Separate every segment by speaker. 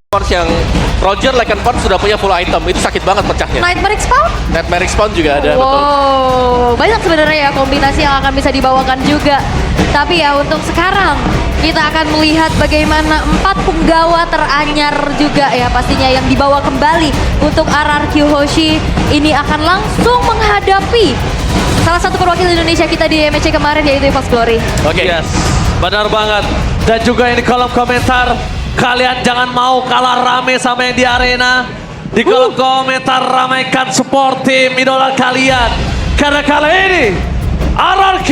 Speaker 1: Force yang Roger Lekenport sudah punya full item, itu sakit banget pecahnya.
Speaker 2: Nightmare Expound?
Speaker 1: Nightmare Respawn juga ada, betul.
Speaker 2: Wow, banyak sebenarnya ya kombinasi yang akan bisa dibawakan juga. Tapi ya untuk sekarang kita akan melihat bagaimana 4 punggawa teranyar juga ya pastinya yang dibawa kembali untuk RRQ Hoshi. Ini akan langsung menghadapi salah satu perwakilan Indonesia kita di MSC kemarin yaitu EVOS Glory.
Speaker 1: Oke.
Speaker 3: Yes, benar banget. Dan juga yang di kolom komentar, kalian jangan mau kalah rame sama yang di arena. Di kolom komentar ramaikan support tim idola kalian. Karena kali ini RRQ,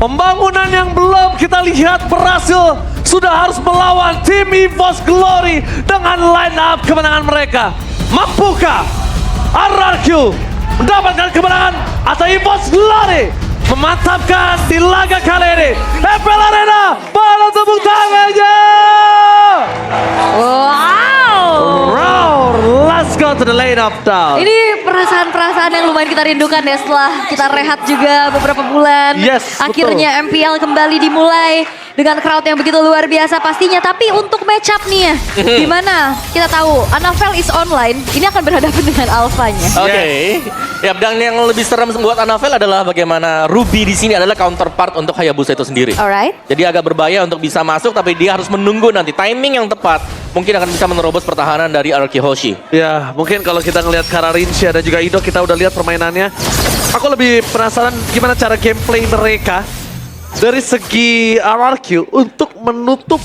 Speaker 3: pembangunan yang belum kita lihat berhasil, sudah harus melawan tim EVOS Glory dengan line up kemenangan mereka. Mampukah RRQ mendapatkan kemenangan atau EVOS Glory memantapkan di laga kali ini? FPL Arena, pada tepuk tangannya!
Speaker 2: Wow.
Speaker 3: Round, let's go to the lane of down.
Speaker 2: Ini perasaan-perasaan yang lumayan kita rindukan ya setelah kita rehat juga beberapa bulan.
Speaker 3: Yes,
Speaker 2: akhirnya MPL kembali dimulai dengan crowd yang begitu luar biasa pastinya. Tapi untuk match up nih ya, dimana kita tahu Anavel is online, ini akan berhadapan dengan Alphanya.
Speaker 1: Oke. Ya, dan yang lebih serem buat Anavel adalah bagaimana Ruby di sini adalah counterpart untuk Hayabusa itu sendiri.
Speaker 2: Alright.
Speaker 1: Jadi agak berbahaya untuk bisa masuk, tapi dia harus menunggu nanti timing yang tepat. Mungkin akan bisa menerobos pertahanan dari RRQ Hoshi.
Speaker 3: Ya, mungkin kalau kita ngelihat Kararinsya dan juga Ido, kita udah lihat permainannya. Aku lebih penasaran gimana cara gameplay mereka dari segi RRQ untuk menutup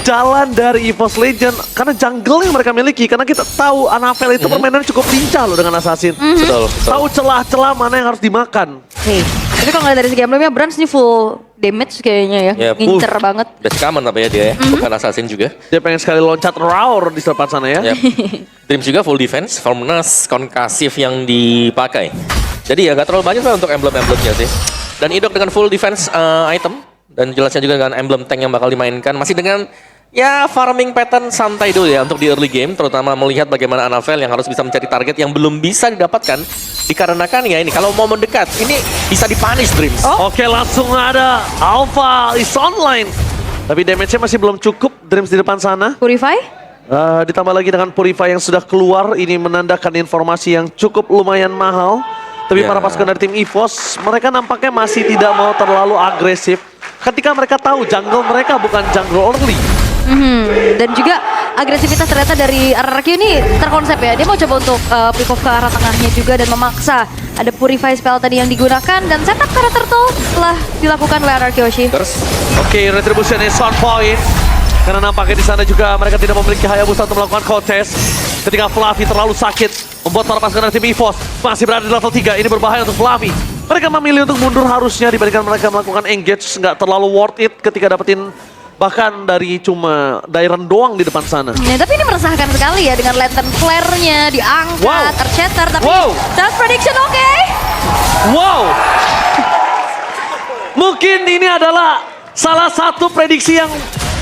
Speaker 3: jalan dari EVOS Legend. Karena jungle yang mereka miliki, karena kita tahu Anavel itu permainannya cukup lincah loh dengan Assassin.
Speaker 1: Betul, betul.
Speaker 3: Tahu celah-celah mana yang harus dimakan.
Speaker 2: Oke. Tapi kalau ngeliat dari segi emblemnya, Brans ini full damage kayaknya ya.
Speaker 1: Ya,
Speaker 2: Ngincer banget.
Speaker 1: Best common apa ya dia ya, bukan assassin juga.
Speaker 3: Dia pengen sekali loncat roar di depan sana ya.
Speaker 1: Yep. Dreams juga full defense, Formness konkasif yang dipakai. Jadi ya gak terlalu banyak lah untuk emblem-emblemnya sih. Dan Idok dengan full defense item. Dan jelasnya juga dengan emblem tank yang bakal dimainkan. Masih dengan ya farming pattern santai dulu ya untuk di early game. Terutama melihat bagaimana Anavel yang harus bisa mencari target yang belum bisa didapatkan. Dikarenakan ya ini kalau mau mendekat, ini bisa dipunish Dreams.
Speaker 3: Oke, langsung ada Alpha is online. Tapi damage-nya masih belum cukup Dreams di depan sana.
Speaker 2: Purify?
Speaker 3: Ditambah lagi dengan Purify yang sudah keluar, ini menandakan informasi yang cukup lumayan mahal. Tapi
Speaker 1: Ya.
Speaker 3: para pasukan dari tim EVOS, mereka nampaknya masih tidak mau terlalu agresif. Ketika mereka tahu jungle mereka bukan jungle early.
Speaker 2: Dan juga agresivitas ternyata dari RRQ ini terkonsep ya. Dia mau coba untuk pick off ke arah tengahnya juga dan memaksa. Ada Purify spell tadi yang digunakan dan setup Kara Turtle telah dilakukan oleh RRQ Hoshi.
Speaker 1: Terus
Speaker 3: Oke, retribution is on point. Karena nampaknya di sana juga mereka tidak memiliki Hayabusa untuk melakukan contest. Ketika Fluffy terlalu sakit, membuat para pasukan dari tim EVOS masih berada di level 3. Ini berbahaya untuk Fluffy. Mereka memilih untuk mundur harusnya dibandingkan mereka melakukan engage. Nggak terlalu worth it ketika dapetin bahkan dari cuma Dairon doang di depan sana.
Speaker 2: Nah, tapi ini meresahkan sekali ya dengan lantern flare-nya diangkat,
Speaker 3: Wow.
Speaker 2: terceter. Tapi
Speaker 3: Wow.
Speaker 2: self prediction oke.
Speaker 3: Wow! Mungkin ini adalah salah satu prediksi yang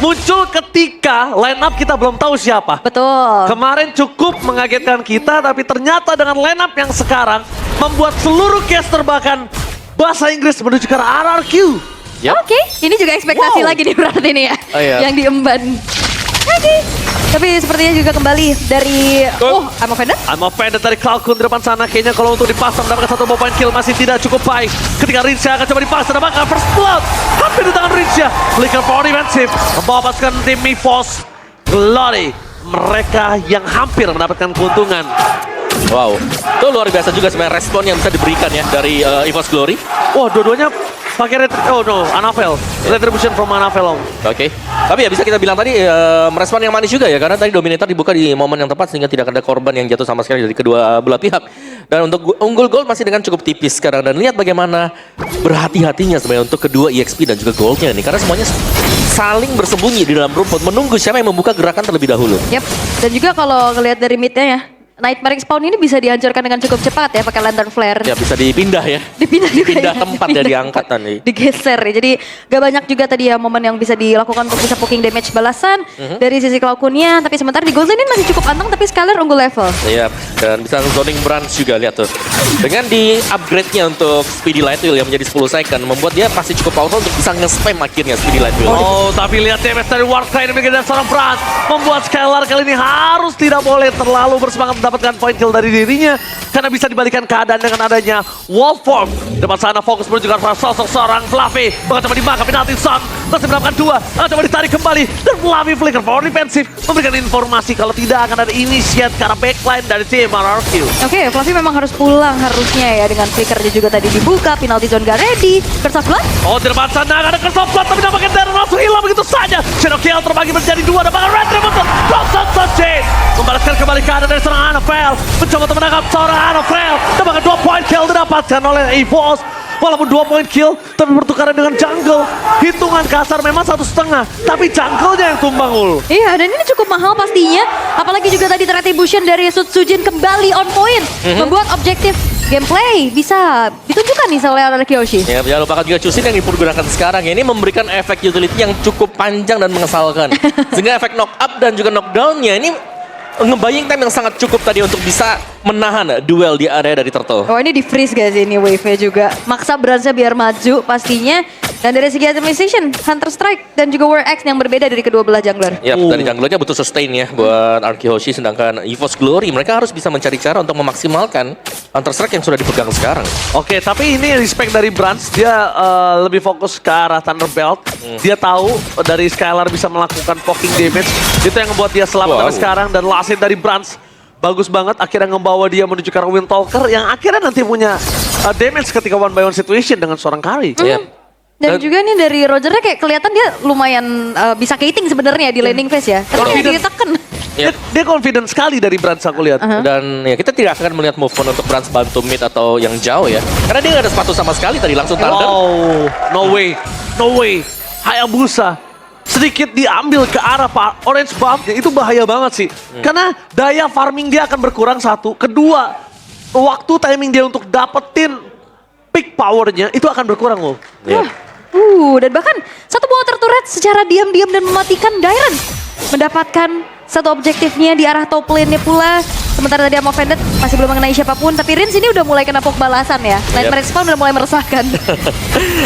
Speaker 3: muncul ketika line up kita belum tahu siapa.
Speaker 2: Betul.
Speaker 3: Kemarin cukup mengagetkan kita, tapi ternyata dengan line up yang sekarang membuat seluruh caster bahkan bahasa Inggris menuju ke arah RRQ.
Speaker 1: Yap.
Speaker 2: Oke, ini juga ekspektasi
Speaker 3: Wow.
Speaker 2: lagi nih berarti nih ya.
Speaker 1: Oh, iya.
Speaker 2: Yang diemban. Oke. Tapi sepertinya juga kembali dari I'm offended.
Speaker 3: I'm offended dari Cloudcon di depan sana. Kayaknya kalau untuk dipasang mendapatkan satu point kill masih tidak cukup baik. Ketika Rinsya akan coba dipasang, dapatkan first blood. Hampir di tangan Rinsya. Flicker for defensive. Membawa pasukan tim EVOS Glory. Mereka yang hampir mendapatkan keuntungan.
Speaker 1: wow, itu luar biasa juga sebenarnya respon yang bisa diberikan ya dari EVOS Glory.
Speaker 3: Wah, dua-duanya pakai Anavel. Retribution from Anavel.
Speaker 1: Oke, tapi ya bisa kita bilang tadi merespon yang manis juga ya, karena tadi Dominator dibuka di momen yang tepat sehingga tidak ada korban yang jatuh sama sekali dari kedua belah pihak. Dan untuk unggul gold masih dengan cukup tipis sekarang, dan lihat bagaimana berhati-hatinya sebenarnya untuk kedua EXP dan juga goldnya nih, karena semuanya saling bersembunyi di dalam rumput menunggu siapa yang membuka gerakan terlebih dahulu.
Speaker 2: Yap. Dan juga kalau ngelihat dari mid-nya ya, Nightmare Spawn ini bisa dihancurkan dengan cukup cepat ya pakai Lantern Flare.
Speaker 1: Ya bisa dipindah ya.
Speaker 2: Dipindah juga
Speaker 1: Pindah
Speaker 2: ya.
Speaker 1: tempat ya, diangkat nanti.
Speaker 2: Digeser ya. Jadi gak banyak juga tadi ya momen yang bisa dilakukan untuk bisa poking damage balasan dari sisi Cloud Kun-nya. Tapi sementara di Gold Lane ini masih cukup anteng tapi Skylar unggul level.
Speaker 1: Iya, dan bisa zoning branch juga lihat tuh. Dengan di upgrade-nya untuk Speedy Light Wheel yang menjadi 10 second, membuat dia pasti cukup powerful untuk bisa nge-spam akhirnya Speedy Light Wheel.
Speaker 3: Oh, tapi lihat damage dari Warcry ini dari seorang Brand. Membuat Skylar kali ini harus tidak boleh terlalu bersemangat mendapatkan point kill dari dirinya. Karena bisa dibalikan keadaan dengan adanya Wolfform. Depan sana fokus menuju ke arah sosok seorang Fluffy. Bahkan coba dimakan penalti Son. Masih mendapatkan 2. Coba ditarik kembali. Dan Fluffy flicker power defensif. Memberikan informasi kalau tidak akan ada initiate ke arah backline dari tim RRQ.
Speaker 2: Oke, Fluffy memang harus pulang harusnya ya dengan flickernya juga tadi dibuka. Penalty zone gak ready. Curse of Blood.
Speaker 3: Oh, di depan sana ada Curse of Blood. Tapi nampaknya Darren langsung hilang begitu saja. Shadow Kill terbagi menjadi 2. Dan bahkan Red Remote. Roxanne Sunshine. Membalaskan kembali keadaan dari seorang Anafel. Mencoba untuk menangkap seorang Anafel. Dan bahkan 2 point kill didapatkan oleh EVOS. Walaupun 2 point kill, tapi pertukaran dengan jungle. Hitungan kasar memang 1,5. Tapi jungle-nya yang tumbang, Ul.
Speaker 2: Iya, dan ini cukup mahal pastinya. Apalagi juga tadi Retribution dari Sutsujin kembali on point. Membuat objektif gameplay bisa ditunjukkan nih oleh Kyoshi.
Speaker 1: Ya, jangan lupakan juga Chusin yang dipergunakan sekarang ya. Ini memberikan efek utility yang cukup panjang dan mengesalkan. Sehingga efek knock up dan juga knockdown-nya ini nge-buying time yang sangat cukup tadi untuk bisa menahan duel di area dari Turtle.
Speaker 2: Oh, ini di freeze guys ini wave-nya juga. Maksa Bransnya biar maju pastinya. Dan dari segi itemization, Hunter Strike dan juga War Axe yang berbeda dari kedua belah jungler.
Speaker 1: Ya, dari junglernya butuh sustain ya buat Arkihoshi, sedangkan EVOS Glory mereka harus bisa mencari cara untuk memaksimalkan Hunter Strike yang sudah dipegang sekarang.
Speaker 3: Oke, tapi ini respect dari Brands. Dia lebih fokus ke arah Thunderbelt. Dia tahu dari Skylar bisa melakukan poking damage. Itu yang membuat dia selamat sampai sekarang. Dan last hit dari Brands bagus banget. Akhirnya membawa dia menuju ke arah Windtalker yang akhirnya nanti punya damage ketika 1-by-1 situation dengan seorang Kari.
Speaker 1: Iya.
Speaker 2: Dan juga nih dari Rogernya kayak kelihatan dia lumayan bisa kating sebenarnya di landing phase ya. Tapi
Speaker 3: Confident.
Speaker 2: ditekan.
Speaker 3: Dia confident sekali dari Brands aku lihat.
Speaker 1: Dan ya kita tidak akan melihat move on untuk Brands bantu mid atau yang jauh ya. Karena dia nggak ada sepatu sama sekali tadi langsung thunder.
Speaker 3: Wow, no way, no way. Hayabusa sedikit diambil ke arah Pak Orange Buff, ya itu bahaya banget sih. Karena daya farming dia akan berkurang 1. Kedua, waktu timing dia untuk dapetin peak powernya itu akan berkurang loh.
Speaker 1: Iya.
Speaker 2: Dan bahkan satu water turret secara diam-diam dan mematikan Dairon. Mendapatkan satu objektifnya di arah top lane-nya pula. Sementara tadi Amo Vended masih belum mengenai siapapun. Tapi Rins ini udah mulai kena poke balasan ya. Nightmare Spawn udah mulai meresahkan.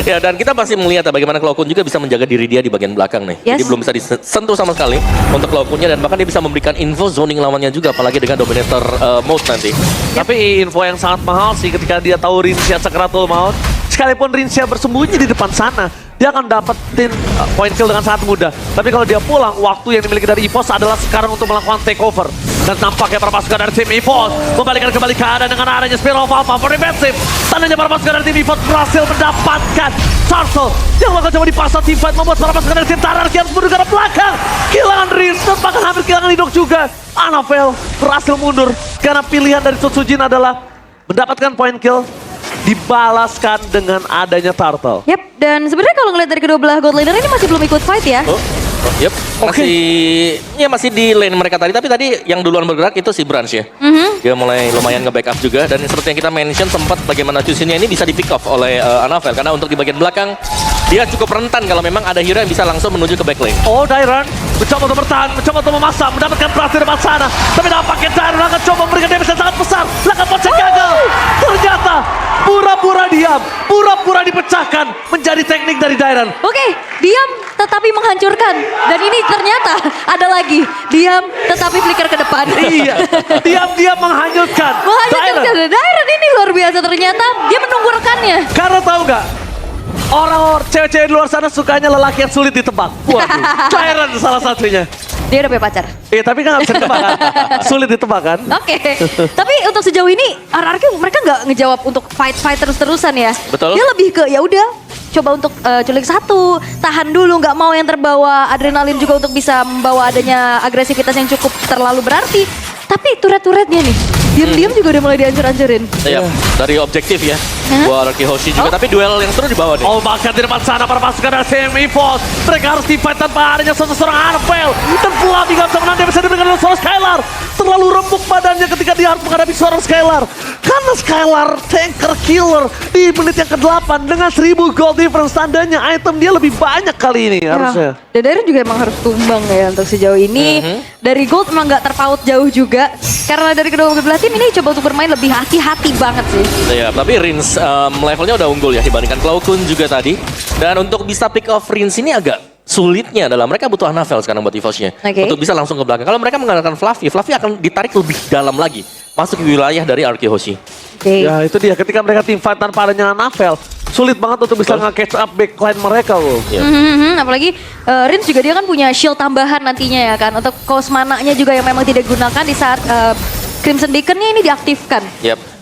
Speaker 1: Ya, dan kita masih melihat bagaimana Cloud Kun juga bisa menjaga diri dia di bagian belakang nih.
Speaker 2: Yes.
Speaker 1: Jadi belum bisa disentuh sama sekali untuk Cloud Kun-nya, dan bahkan dia bisa memberikan info zoning lawannya juga, apalagi dengan Dominator mode nanti.
Speaker 3: Tapi info yang sangat mahal sih ketika dia tahu Rinsia Sakratul Maut. Sekalipun Rinsia bersembunyi di depan sana, dia akan dapetin point kill dengan sangat mudah. Tapi kalau dia pulang, waktu yang dimiliki dari EVOS adalah sekarang untuk melakukan takeover. Dan tampaknya para pasukan dari tim EVOS membalikan kembali keadaan dengan adanya Spiral of Alpha for defensive. Tandanya para pasukan dari tim EVOS berhasil mendapatkan Turtle yang bakal coba dipasang team fight, membuat para pasukan dari tim Tarar harus mundur ke arah belakang. Kehilangan Rinset, bahkan hampir kehilangan Hidok juga. Anafel berhasil mundur karena pilihan dari Sutsujin adalah mendapatkan point kill dibalaskan dengan adanya Turtle.
Speaker 2: Yap, dan sebenarnya kalau ngeliat dari kedua belah gold laner ini masih belum ikut fight ya.
Speaker 1: Yep, masih di lane mereka tadi, tapi tadi yang duluan bergerak itu si Branch ya. Dia mulai lumayan nge-backup juga, dan seperti yang kita mention sempat bagaimana Chusinnya ini bisa di-pick off oleh Anafel, karena untuk di bagian belakang dia cukup rentan kalau memang ada hero yang bisa langsung menuju ke backlane.
Speaker 3: Oh, Dairon mencoba untuk bertahan, mencoba untuk memasang, mendapatkan berhasil depan sana. Tapi nampaknya Dairon akan coba memberikan damage yang sangat besar. Langkah pocek gagal. Ternyata pura-pura diam, pura-pura dipecahkan menjadi teknik dari Dairon.
Speaker 2: Oke, diam tetapi menghancurkan. Dan ini ternyata ada lagi. Diam tetapi flicker ke depan.
Speaker 3: Iya, diam-diam menghanyutkan.
Speaker 2: Menghanyutkan. Dairon ini luar biasa ternyata. Dia menunggu rekannya.
Speaker 3: Karena tahu nggak? Orang cewek-cewek di luar sana sukanya lelaki yang sulit ditebak. Waduh, Dairon salah satunya.
Speaker 2: Dia udah punya pacar.
Speaker 3: Iya, tapi kan nggak bisa ditebak kan? Sulit ditebak kan?
Speaker 2: Oke. Tapi untuk sejauh ini RRQ mereka nggak ngejawab untuk fight terus-terusan ya.
Speaker 1: Betul.
Speaker 2: Dia lebih ke ya udah coba untuk culik satu, tahan dulu, nggak mau yang terbawa adrenalin juga untuk bisa membawa adanya agresivitas yang cukup terlalu berarti. Tapi turret-turretnya nih, diam-diam juga udah mulai dihancur-hancurin.
Speaker 1: Iya, dari objektif ya. buat Rocky Hoshi juga.
Speaker 2: Oh.
Speaker 1: Tapi duel yang seru di bawah nih.
Speaker 3: Oh, bahkan di depan sana para pasukan dari tim EVOS. Mereka harus di-fight tanpa adanya seorang Anvil. Dan Flavi gak bisa menang, dia bisa diberikan oleh seorang Skylar. Terlalu rembuk badannya ketika dia harus menghadapi seorang Skylar. Karena Skylar tanker killer di menit yang ke-8 dengan 1000 gold difference. Tandanya item dia lebih banyak kali ini harusnya.
Speaker 2: Dan Darren juga emang harus tumbang ya untuk sejauh ini. Dari gold emang nggak terpaut jauh juga. Karena dari kedua belah tim ini coba untuk bermain lebih hati-hati banget sih.
Speaker 1: Ya, tapi Rins levelnya udah unggul ya dibandingkan Cloud Kun juga tadi. Dan untuk bisa pick off Rins ini agak sulitnya adalah mereka butuh Anafel sekarang buat EVOS-nya.
Speaker 2: Oke.
Speaker 1: Untuk bisa langsung ke belakang. Kalau mereka mengandalkan Fluffy, Fluffy akan ditarik lebih dalam lagi. Masuk ke wilayah dari Arki Hoshi.
Speaker 2: Oke.
Speaker 3: Ya itu dia, ketika mereka team fight tanpa adanya Anafel, sulit banget untuk bisa nge-catch up backline mereka loh.
Speaker 1: Ya.
Speaker 2: Apalagi Rins juga dia kan punya shield tambahan nantinya ya kan. Untuk Kosmananya juga yang memang tidak digunakan di saat Crimson Beacon-nya ini diaktifkan.
Speaker 1: Yap.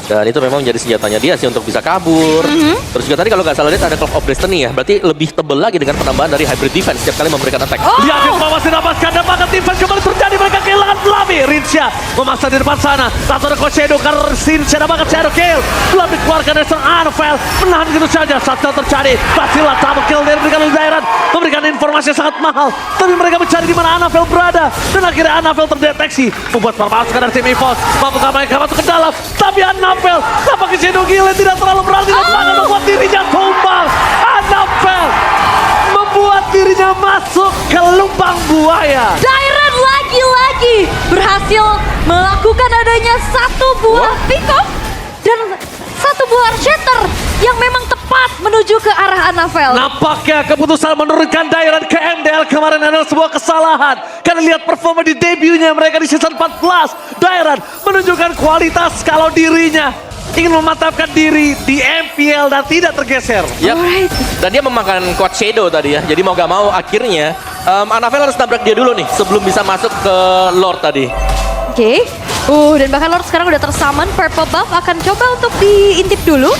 Speaker 1: Dan itu memang menjadi senjatanya dia sih untuk bisa kabur. Terus juga tadi kalau nggak salah lihat ada Clock of Destiny ya. Berarti lebih tebel lagi dengan penambahan dari Hybrid Defense setiap kali memberikan attack.
Speaker 2: Oh!
Speaker 3: Lihat yang masih dapatkan dan bahkan tim fight kembali terjadi, mereka kehilangan Flavi. Rinsya memaksa di depan sana. Satu ada Shadow karena Rinsya dapatkan Shadow kill. Flavi keluarkan dari seorang Anvil, menahan gitu saja. Satu terjadi, Basila double kill dari berikan oleh Dairan, memberikan informasi yang sangat mahal. Tapi mereka mencari di mana Anvil berada dan akhirnya Anvil terdeteksi, membuat para pasukan dari tim EVOS mampukah mereka masuk ke dalam. Tapi Anvil tampaknya Shadow Gile tidak terlalu berani dan tangan membuat dirinya tumbang. Anvil membuat dirinya masuk ke lubang buaya.
Speaker 2: Dairan lagi-lagi berhasil melakukan adanya satu buah pick off dan satu buah shatter yang memang tepat menuju ke arah Anafel.
Speaker 3: Nampaknya keputusan menurunkan Dairan ke MDL kemarin adalah sebuah kesalahan. Karena lihat performa di debutnya mereka di season 14. Dairan menunjukkan kualitas kalau dirinya ingin memantapkan diri di MPL dan tidak tergeser.
Speaker 1: Yap.
Speaker 2: Alright.
Speaker 1: Dan dia memakan Quad Shadow tadi ya. Jadi mau gak mau akhirnya Anafel harus nabrak dia dulu nih sebelum bisa masuk ke Lord tadi.
Speaker 2: Oke. Dan bahkan Lord sekarang udah tersummon. Purple buff akan coba untuk diintip dulu.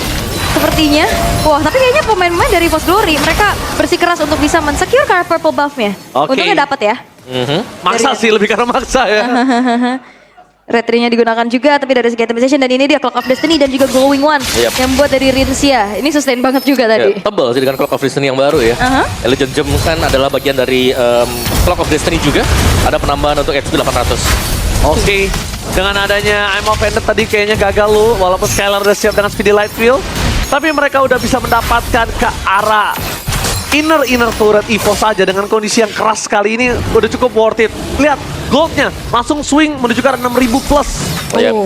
Speaker 2: Sepertinya. Wah, tapi kayaknya pemain-pemain dari EVOS Glory mereka bersikeras untuk bisa men-secure karena purple buff-nya.
Speaker 3: Oke.
Speaker 2: Untungnya dapat ya.
Speaker 3: Maksa sih, lebih karena maksa ya.
Speaker 2: Red Ring-nya digunakan juga, tapi dari segi itemization dan ini dia Clock of Destiny dan juga Glowing One
Speaker 1: Yep.
Speaker 2: yang buat dari Rinsia. Ini sustain banget juga tadi.
Speaker 1: Ya, tebel sih dengan Clock of Destiny yang baru ya. Legend Gem kan adalah bagian dari Clock of Destiny juga. Ada penambahan untuk HP 800.
Speaker 3: Oke, dengan adanya I'm Offended tadi kayaknya gagal lu, walaupun Skylar udah siap dengan Speedy Light Wheel. Tapi mereka udah bisa mendapatkan ke arah inner turret EVOS saja dengan kondisi yang keras kali ini udah cukup worth it. Lihat, goldnya langsung swing menuju ke arah 6.000 plus.
Speaker 1: Yep.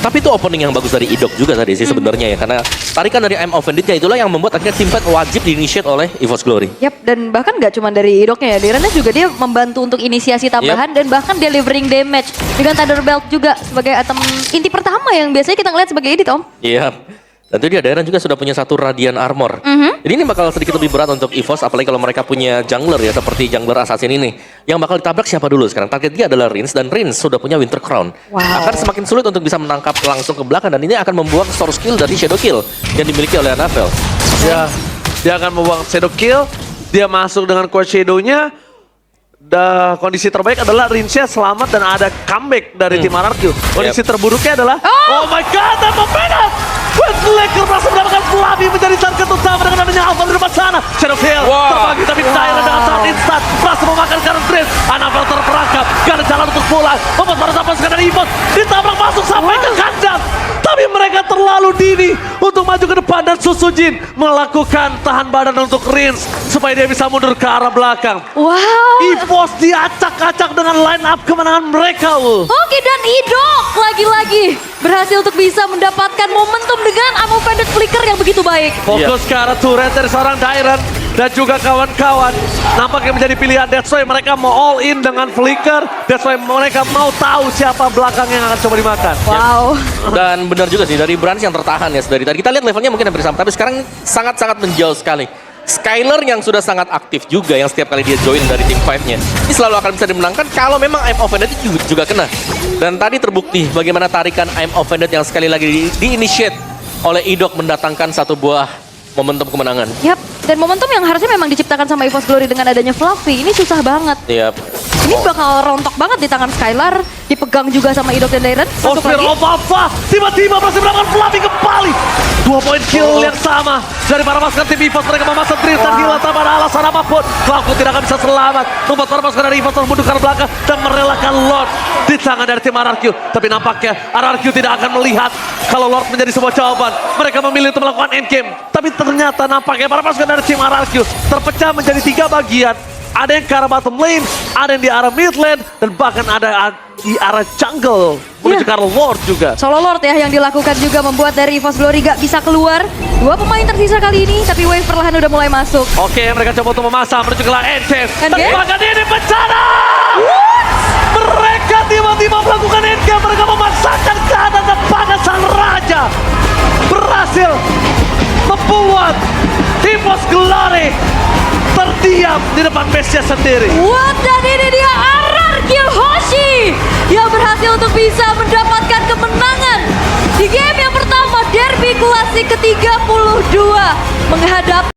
Speaker 1: Tapi itu opening yang bagus dari Idok juga tadi sih sebenarnya ya. Karena tarikan dari I'm Offended-nya itulah yang membuat akhirnya team fight wajib di-initiate oleh EVOS Glory.
Speaker 2: Yap, dan bahkan nggak cuma dari Idoknya ya, Darren juga dia membantu untuk inisiasi tambahan dan bahkan delivering damage dengan Thunder Belt juga sebagai item inti pertama yang biasanya kita ngeliat sebagai edit, Om.
Speaker 1: Iya. Tentu dia Dairan juga sudah punya satu Radiant Armor. Jadi ini bakal sedikit lebih berat untuk EVOS, apalagi kalau mereka punya jungler ya, seperti jungler Assassin ini. Yang bakal ditabrak siapa dulu sekarang? Target dia adalah Rins, dan Rins sudah punya Winter Crown.
Speaker 2: Wow.
Speaker 1: Akan semakin sulit untuk bisa menangkap langsung ke belakang, dan ini akan membuang source kill dari Shadow Kill yang dimiliki oleh Anafel.
Speaker 3: Ya, dia akan membuang Shadow Kill, dia masuk dengan Quad Shadow-nya. Kondisi terbaik adalah Rinsya selamat dan ada comeback dari tim RRQ. Kondisi terburuknya adalah oh my god, I'm Offended! Westlaker berhasil mendapatkan Flavi menjadi target utama dengan adanya Alpha di depan sana. Shadow Kill terbagi tapi Dairan dengan sangat instan berhasil memakan Karen Prince. Anafel terperangkap, gak ada jalan untuk pulang. Membuat para pasukan dari EVOS ditabrak masuk sampai ke kandang. Tapi mereka terlalu dini untuk maju ke depan dan Susujin melakukan tahan badan untuk Rins supaya dia bisa mundur ke arah belakang.
Speaker 2: Wow.
Speaker 3: EVOS diacak-acak dengan line up kemenangan mereka.
Speaker 2: Oke, dan Idok lagi-lagi berhasil untuk bisa mendapatkan momentum dengan Ammo Pendant Flicker yang begitu baik.
Speaker 3: Fokus ke arah turret dari seorang Dairan dan juga kawan-kawan. Nampaknya menjadi pilihan, that's why mereka mau all in dengan Flicker. That's why mereka mau tahu siapa belakang yang akan coba dimakan.
Speaker 2: Wow.
Speaker 1: Dan benar juga sih, dari Branch yang tertahan ya dari tadi. Kita lihat levelnya mungkin hampir sama, tapi sekarang sangat-sangat menjauh sekali. Skylar yang sudah sangat aktif juga, yang setiap kali dia join dari tim 5-nya, ini selalu akan bisa dimenangkan kalau memang I'm Offended itu juga kena. Dan tadi terbukti bagaimana tarikan I'm Offended yang sekali lagi di-initiate oleh Idok mendatangkan satu buah momentum kemenangan.
Speaker 2: Yap, dan momentum yang harusnya memang diciptakan sama EVOS Glory dengan adanya Fluffy, ini susah banget.
Speaker 1: Yap.
Speaker 2: Ini bakal rontok banget di tangan Skylar, dipegang juga sama Idok dan Dairan.
Speaker 3: Oh, Sphere of Alpha tiba-tiba berhasil mendapatkan Flavi kembali. 2 poin kill yang sama dari para pasukan tim EVOS. Mereka memasang Tristan Gila tanpa ada alasan apapun. Cloud9 tidak akan bisa selamat. Membuat para pasukan dari EVOS harus mundur ke belakang dan merelakan Lord di tangan dari tim RRQ. Tapi nampaknya RRQ tidak akan melihat kalau Lord menjadi sebuah jawaban. Mereka memilih untuk melakukan endgame. Tapi ternyata nampaknya para pasukan dari tim RRQ terpecah menjadi 3 bagian. Ada yang ke arah bottom lane, ada yang di arah mid lane, dan bahkan ada di arah jungle menuju ke arah Lord juga.
Speaker 2: Solo Lord ya yang dilakukan juga membuat dari EVOS Glory gak bisa keluar. 2 pemain tersisa kali ini, tapi wave perlahan udah mulai masuk.
Speaker 3: Oke, mereka coba untuk memasang menuju ke arah endgame.
Speaker 2: Endgame?
Speaker 3: Tapi bahkan ini bencana! Mereka tiba-tiba melakukan endgame. Mereka memasangkan ke atas pada sang raja. Berhasil membuat EVOS Glory terdiam di depan base-nya sendiri.
Speaker 2: What? Dan ini dia RRQ Hoshi yang berhasil untuk bisa mendapatkan kemenangan di game yang pertama Derby Klasik ke-32 menghadapi